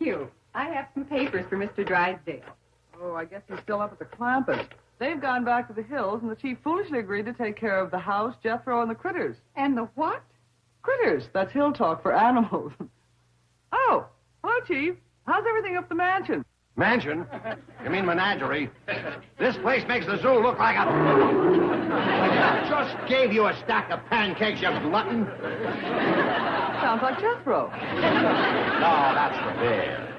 you. I have some papers for Mr. Drysdale. Oh, I guess he's still up at the Clampetts. They've gone back to the hills, and the chief foolishly agreed to take care of the house, Jethro, and the critters. And the what? Critters. That's hill talk for animals. Oh, hello, Chief. How's everything up the mansion? Mansion? You mean menagerie? This place makes the zoo look like a... I just gave you a stack of pancakes, you glutton. Sounds like Jethro. No, that's the bear.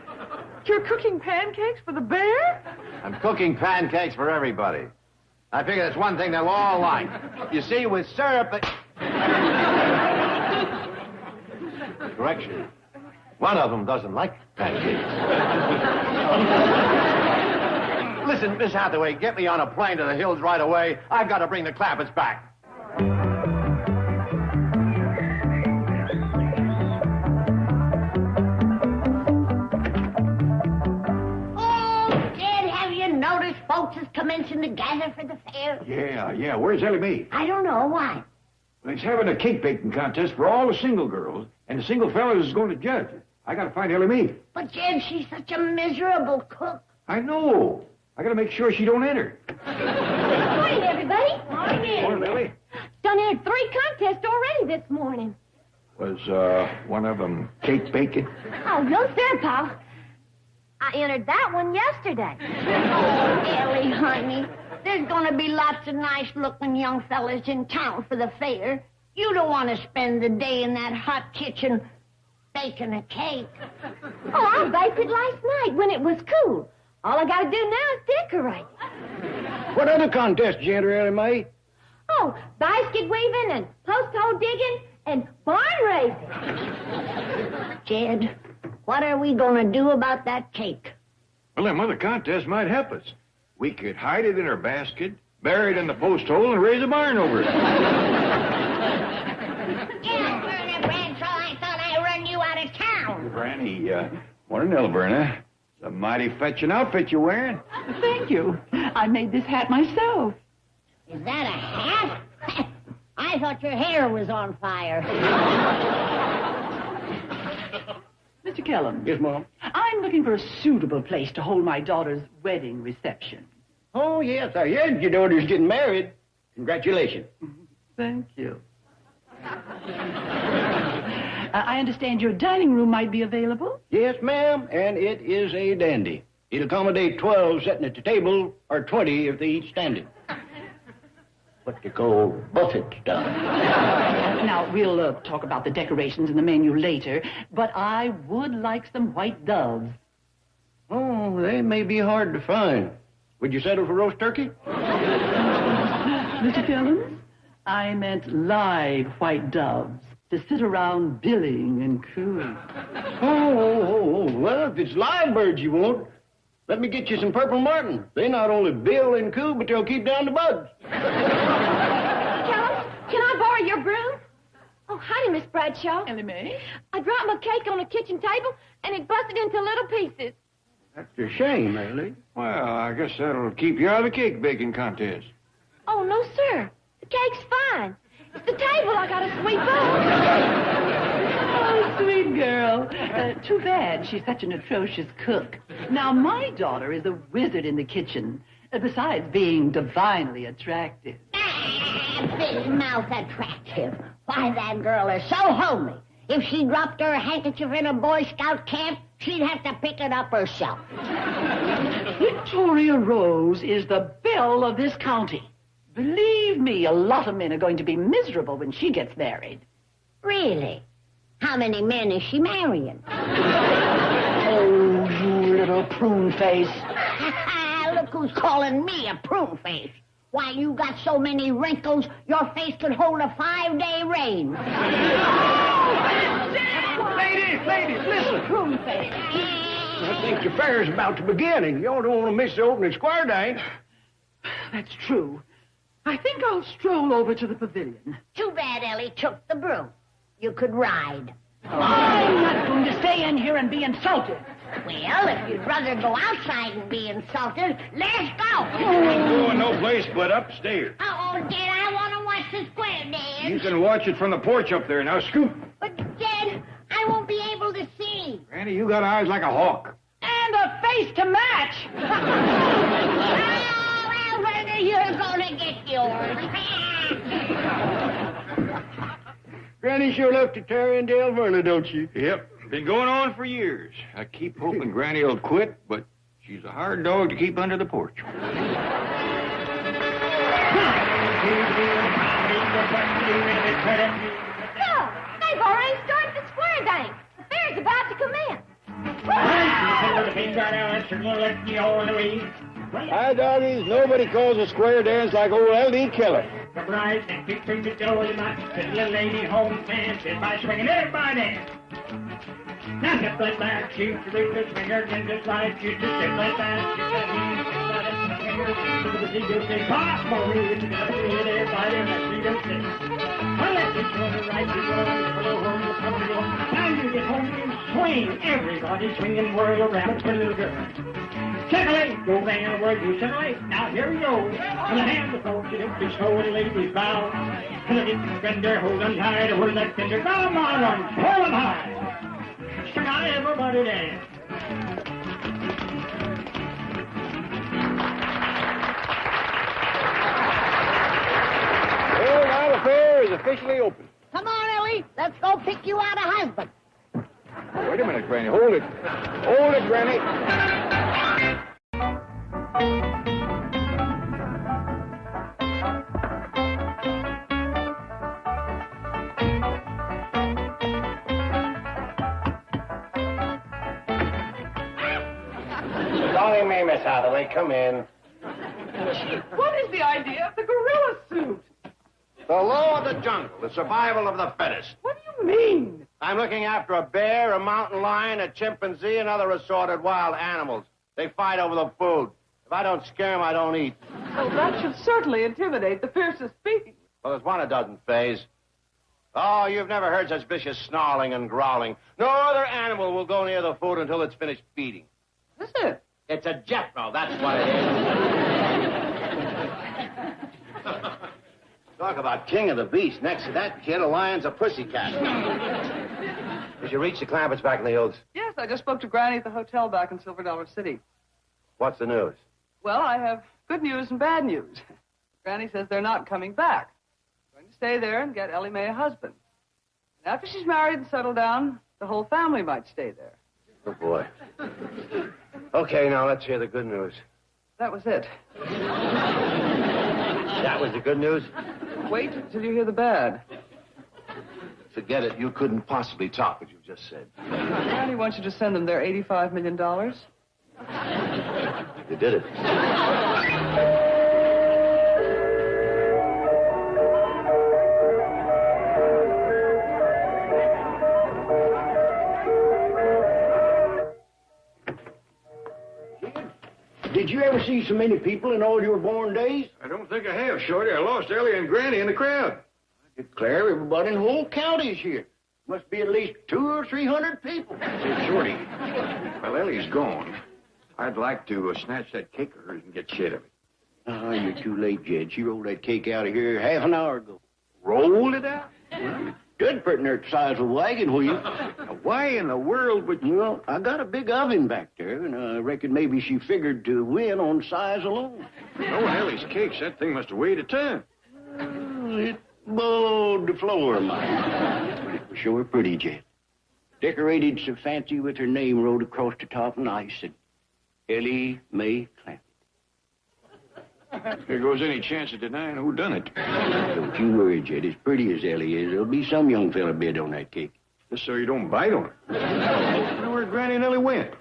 You're cooking pancakes for the bear? I'm cooking pancakes for everybody. I figure that's one thing they'll all like. You see, with syrup... Correction. One of them doesn't like pancakes. Listen, Miss Hathaway, get me on a plane to the hills right away. I've got to bring the Clampetts back. Notice folks is commencing to gather for the fair. Yeah. Where's Ellie Mae? I don't know. Why? Well, he's having a cake baking contest for all the single girls, and the single fellas is going to judge. I got to find Ellie Mae. But, Jed, she's such a miserable cook. I know. I got to make sure she don't enter. Morning, everybody. Morning. Morning, Ellie. Done entered 3 contests already this morning. Was one of them cake baking? Oh, no, sir, Paul. I entered that one yesterday. Oh, Ellie, honey, there's going to be lots of nice-looking young fellas in town for the fair. You don't want to spend the day in that hot kitchen baking a cake. Oh, I baked it last night when it was cool. All I got to do now is decorate. What other contest did you enter, Ellie Mae? Oh, basket weaving and post-hole digging and barn raising. Jed, what are we going to do about that cake? Well, them other contests might help us. We could hide it in our basket, bury it in the post hole, and raise a barn over it. Yeah, Verna Bradshaw, I thought I run you out of town. Granny, morning, Elverna. It's a mighty fetching outfit you're wearing. Thank you. I made this hat myself. Is that a hat? I thought your hair was on fire. Mr. Kellum. Yes, Mom? I'm looking for a suitable place to hold my daughter's wedding reception. Oh, yes, I heard your daughter's getting married. Congratulations. Thank you. I understand your dining room might be available? Yes, ma'am, and it is a dandy. It'll accommodate 12 sitting at the table, or 20 if they eat standing. What they call buffet style. Now, we'll talk about the decorations and the menu later, but I would like some white doves. Oh, they may be hard to find. Would you settle for roast turkey? Mr. Kellum, I meant live white doves to sit around billing and cooing. Oh, well, if it's live birds you want, let me get you some purple martin. They not only bill and coo, but they'll keep down the bugs. Kellum, can I borrow your broom? Oh, howdy, Miss Bradshaw. Ellie Mae? I dropped my cake on the kitchen table, and it busted into little pieces. That's a shame, Ellie. Well, I guess that'll keep you out of the cake baking contest. Oh, no, sir. The cake's fine. It's the table I gotta sweep up. Oh, sweet girl. Too bad she's such an atrocious cook. Now, my daughter is a wizard in the kitchen, besides being divinely attractive. Big mouth attractive. Why, that girl is so homely. If she dropped her handkerchief in a Boy Scout camp, she'd have to pick it up herself. Victoria Rose is the belle of this county. Believe me, a lot of men are going to be miserable when she gets married. Really? How many men is she marrying? Oh, you little prune face. Look who's calling me a prune face. Why, you got so many wrinkles, your face could hold a 5-day rain. Ladies, listen. Prune face. I think the fair's about to begin, and y'all don't want to miss the opening square dance. That's true. I think I'll stroll over to the pavilion. Too bad Ellie took the broom. You could ride. I'm not going to stay in here and be insulted. Well, if you'd rather go outside and be insulted, let's go. Ain't going no place but upstairs. Oh, Dad, I want to watch the square dance. You can watch it from the porch up there. Now scoot. But, Dad, I won't be able to see. Granny, Granny, you got eyes like a hawk. And a face to match. Well, Werner, you're gonna get yours. Granny sure loves to tear into Elverna, don't she? Yep, been going on for years. I keep hoping Granny will quit, but she's a hard dog to keep under the porch. So, they've already started the square dance. The fair's about to commence. Hi, doggies. Nobody calls a square dance like old L.D. Keller. The bride and picture the door, the little lady home man, sit by swinging everybody. Now hip like that, shoot the ruthless finger, and just like you to step like that, shoot that knee, to the video say, pop, more room, to get everybody, and let's see them sit. Well, let's just go to right, to go, follow home, to come to go. Time you get home, you swing, everybody swinging, whirl around for a little girl. Circulate, go down where you circulate. Now here we go. And the hands of folks, you don't be slow and ladies bow. And the little fender, hold on tight, hold that fender. Come on, hold them high. So now everybody dance. Well, now the fair is officially open. Come on, Ellie. Let's go pick you out a husband. Wait a minute, Granny. Hold it. Hold it, Granny. Only me, Miss Hathaway. Come in. What is the idea of the gorilla suit? The law of the jungle, the survival of the fittest. What do you mean? I'm looking after a bear, a mountain lion, a chimpanzee, and other assorted wild animals. They fight over the food. If I don't scare them, I don't eat. Well, that should certainly intimidate the fiercest beast. Well, there's one it doesn't phase. Oh, you've never heard such vicious snarling and growling. No other animal will go near the food until it's finished feeding. Is it? It's a Jethro, that's what it is. Talk about king of the beast. Next to that kid, a lion's a pussycat. Did you reach the Clampetts back in the hills? Yes, I just spoke to Granny at the hotel back in Silver Dollar City. What's the news? Well, I have good news and bad news. Granny says they're not coming back. They're going to stay there and get Ellie Mae a husband. And after she's married and settled down, the whole family might stay there. Oh, boy. Okay, now let's hear the good news. That was it. That was the good news? Wait till you hear the bad. Forget it. You couldn't possibly top what you just said. Granny wants you to send them their $85 million. You did it. Did you ever see so many people in all your born days? I don't think I have, Shorty. I lost Ellie and Granny in the crowd. I declare everybody in the whole county is here. Must be at least 200 or 300 people. Say, Shorty, while Ellie's gone, I'd like to snatch that cake of hers and get shit of it. Oh, you're too late, Jed. She rolled that cake out of here half an hour ago. Rolled it out? Good pretty near the size of a wagon wheel. Now, why in the world would you... Well, I got a big oven back there, and I reckon maybe she figured to win on size alone. Knowing Ellie's cakes, that thing must have weighed a ton. It bowed the floor, mine. But it was sure pretty, Jed. Decorated so fancy with her name wrote across the top and I said, Ellie Mae Clampett. There goes any chance of denying who done it. Don't you worry, Jed. As pretty as Ellie is, there'll be some young fella bid on that cake. Just so you don't bite on it. I wonder where Granny and Ellie went.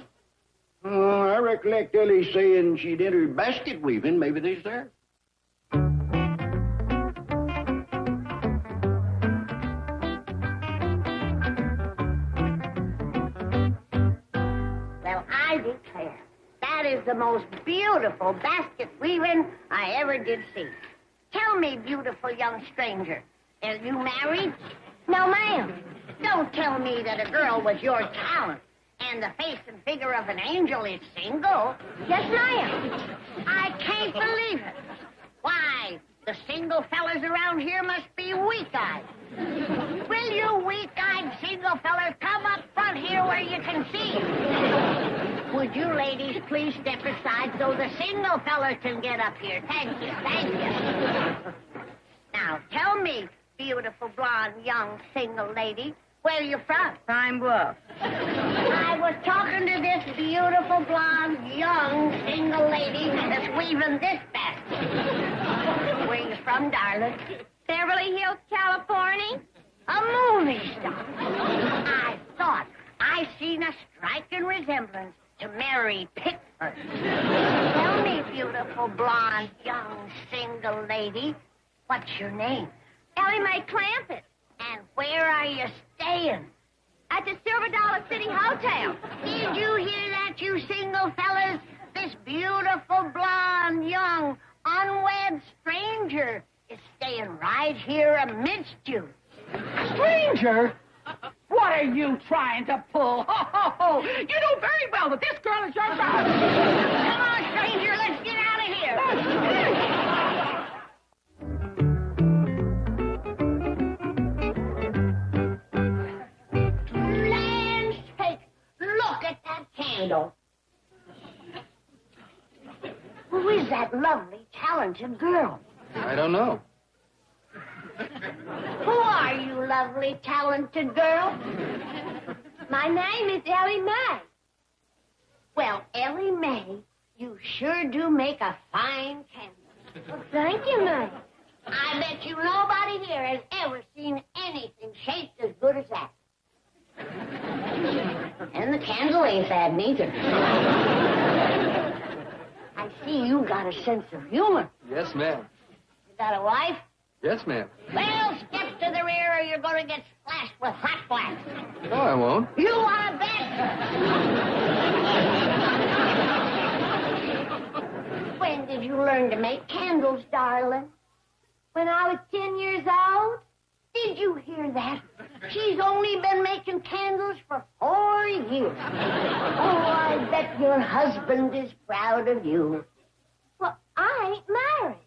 Oh, I recollect Ellie saying she'd entered basket weaving. Maybe they's there. Well, I declare, that is the most beautiful basket weaving I ever did see. Tell me, beautiful young stranger, are you married? No, ma'am. Don't tell me that a girl with your talent and the face and figure of an angel is single. Yes, ma'am. I can't believe it. Why, the single fellas around here must be weak-eyed. Will you weak-eyed single fellas come up front out here where you can see. Would you ladies please step aside so the single fellas can get up here? Thank you, thank you. Now, tell me, beautiful, blonde, young, single lady, where you from? Pine Bluff. I was talking to this beautiful, blonde, young, single lady that's weaving this basket. Where you from, darling? Beverly Hills, California. A movie star. I thought I seen a striking resemblance to Mary Pickford. Tell me, beautiful, blonde, young, single lady, what's your name? Ellie Mae Clampetts. And where are you staying? At the Silver Dollar City Hotel. Did you hear that, you single fellas? This beautiful, blonde, young, unwed stranger is staying right here amidst you. Stranger? What are you trying to pull? Ho, ho, ho! You know very well that this girl is your daughter. Come on, stranger, let's get out of here. Land's sake, look at that candle. Who is that lovely, talented girl? I don't know. Who are you, lovely, talented girl? My name is Ellie Mae. Well, Ellie Mae, you sure do make a fine candle. Well, thank you, Mae. I bet you nobody here has ever seen anything shaped as good as that. And the candle ain't bad neither. I see you got a sense of humor. Yes, ma'am. You got a wife? Yes, ma'am. Well, step to the rear or you're going to get splashed with hot wax. No, I won't. You want to bet? When did you learn to make candles, darling? When I was 10 years old, Did you hear that? She's only been making candles for 4 years. Oh, I bet your husband is proud of you. well, I ain't married.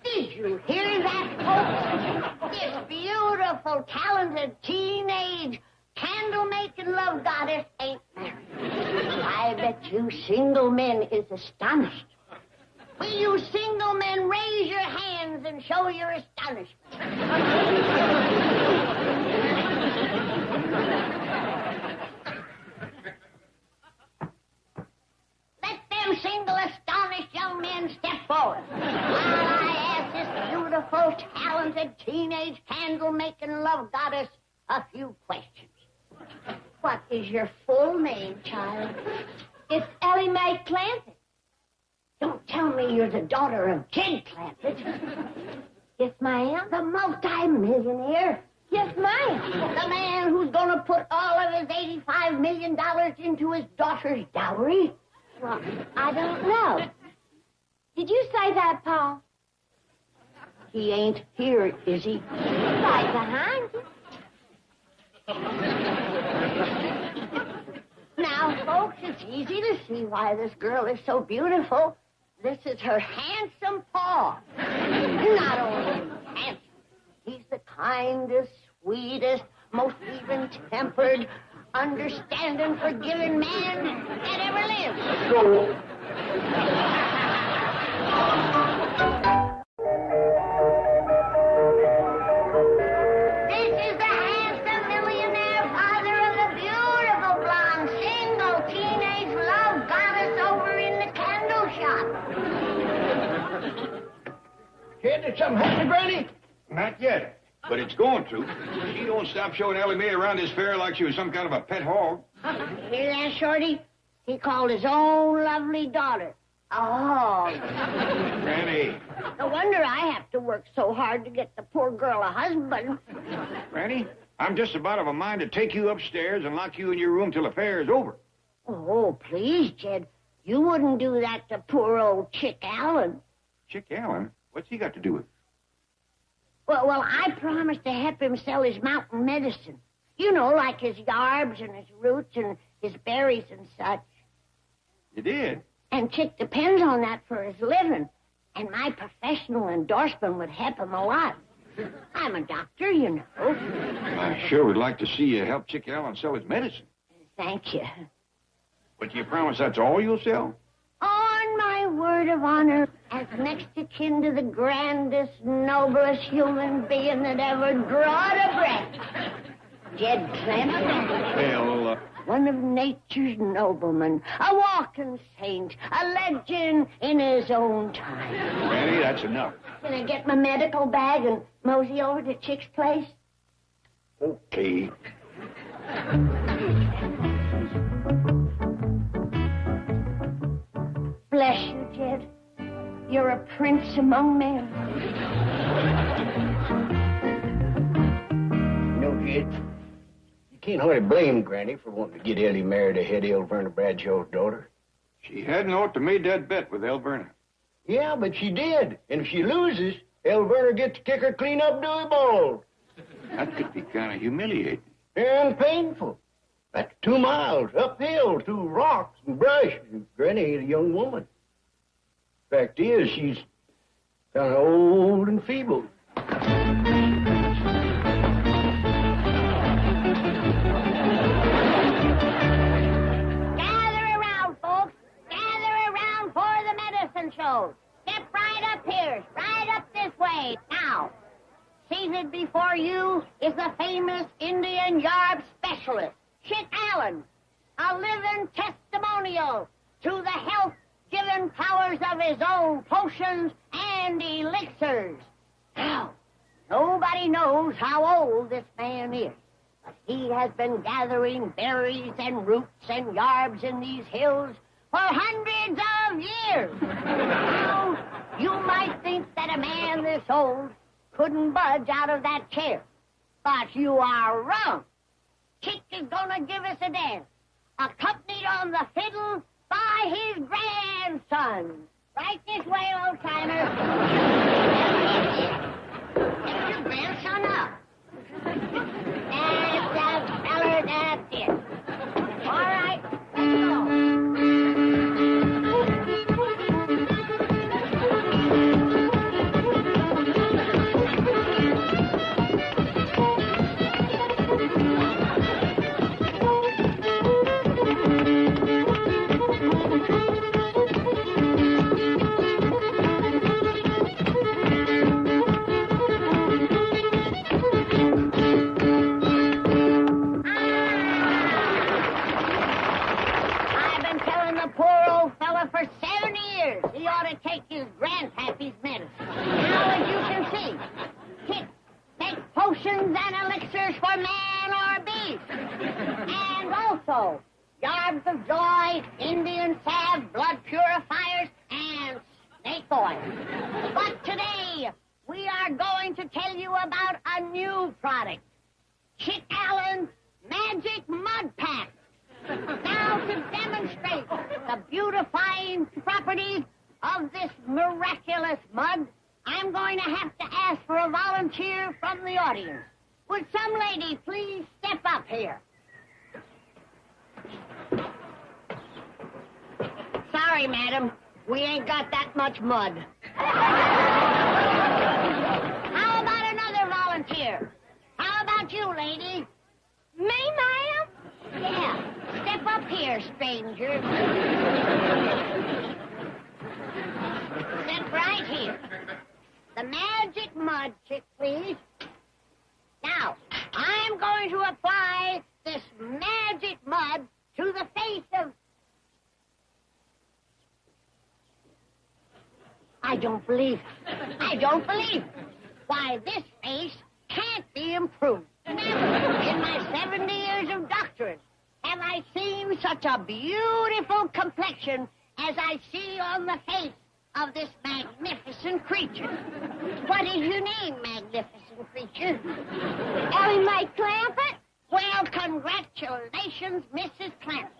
Did you hear that, folks? This beautiful, talented, teenage, candle-making love goddess ain't married. I bet you single men is astonished. Will you single men raise your hands and show your astonishment? Let them single, astonished young men step forward while I ask this beautiful, talented, teenage, candle-making love goddess a few questions. What is your full name, child? It's Ellie Mae Clampetts. Don't tell me you're the daughter of Jed Clampett. Yes, ma'am. The multi-millionaire. Yes, ma'am. The man who's going to put all of his $85 million into his daughter's dowry. Well, I don't know. Did you say that, Paul? He ain't here, is he? Right behind you. Now, folks, it's easy to see why this girl is so beautiful. This is her handsome Paul. Not only handsome, he's the kindest, sweetest, most even-tempered, understanding, forgiving man that ever lived. Let's go. This is the handsome millionaire father of the beautiful blonde single teenage love goddess over in the candle shop. Kid, did something happen, Granny? Not yet, but it's going to. She don't stop showing Ellie Mae around this fair like she was some kind of a pet hog. Hear that, Shorty? He called his own lovely daughter a hog. Granny. No wonder I have to work so hard to get the poor girl a husband. Granny, I'm just about of a mind to take you upstairs and lock you in your room till the fair is over. Oh, please, Jed. You wouldn't do that to poor old Chick Allen. Chick Allen? What's he got to do with it? Well, I promised to help him sell his mountain medicine. You know, like his yarbs and his roots and his berries and such. You did? And Chick depends on that for his living. And my professional endorsement would help him a lot. I'm a doctor, you know. I sure would like to see you help Chick Allen sell his medicine. Thank you. But you promise that's all you'll sell? On my word of honor, as next to kin to the grandest, noblest human being that ever drawed a breath, Jed Clampetts. Well, One of nature's noblemen, a walking saint, a legend in his own time. Granny, that's enough. Can I get my medical bag and mosey over to Chick's place? Okay. Bless you, Jed. You're a prince among men. No, Jed. You can't hardly blame Granny for wanting to get Ellie married ahead of Elverna Bradshaw's daughter. She hadn't ought to made that bet with Elverna. Yeah, but she did. And if she loses, Elverna gets to kick her clean up Dewey Bald. That could be kind of humiliating. And painful. That's 2 miles uphill through rocks and brush. Granny ain't a young woman. Fact is, she's kind of old and feeble. Show. Step right up here, right up this way. Now, seated before you is the famous Indian yarb specialist, Chick Allen, a living testimonial to the health-giving powers of his own potions and elixirs. Now, nobody knows how old this man is, but he has been gathering berries and roots and yarbs in these hills for hundreds of years. Now, you might think that a man this old couldn't budge out of that chair, but you are wrong. Chick is gonna give us a dance, accompanied on the fiddle by his grandson. Right this way, old-timer. Get your grandson up. That's the feller, that's it. All right, let's go. For 70 years, he ought to take his grandpappy's medicine. Now, as you can see, Kit makes potions and elixirs for man or beast. And also, yarbs of joy, Indian salve, blood purifiers, and snake oil. But today, we are going to tell you about a new product, Chick Allen's Magic Mud Pack. Now, to demonstrate the beautifying properties of this miraculous mud, I'm going to have to ask for a volunteer from the audience. Would some lady please step up here? Sorry, madam. We ain't got that much mud. How about another volunteer? How about you, lady? Me, ma'am? Yeah. Step up here, stranger. Step right here. The magic mud, Chick, please. Now, I'm going to apply this magic mud to the face of... I don't believe it. I don't believe it. Why, this face can't be improved. Never in my 70 years of doctorate have I seen such a beautiful complexion as I see on the face of this magnificent creature. What is your name, magnificent creature? Ellie Mae Clampett? Well, congratulations, Mrs. Clampett.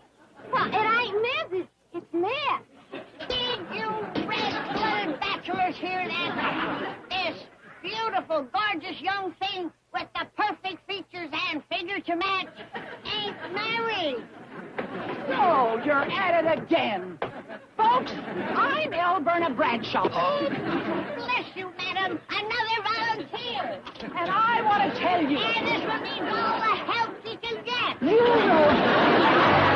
Well, it ain't Miss, it's Miss. Did you red-blooded bachelors hear that? This beautiful, gorgeous young thing with the perfect features and figure to match ain't married. Oh, you're at it again. Folks, I'm Elberna Bradshaw. Bless you, madam. Another volunteer. And I want to tell you. And this one needs all the help he can get. You know.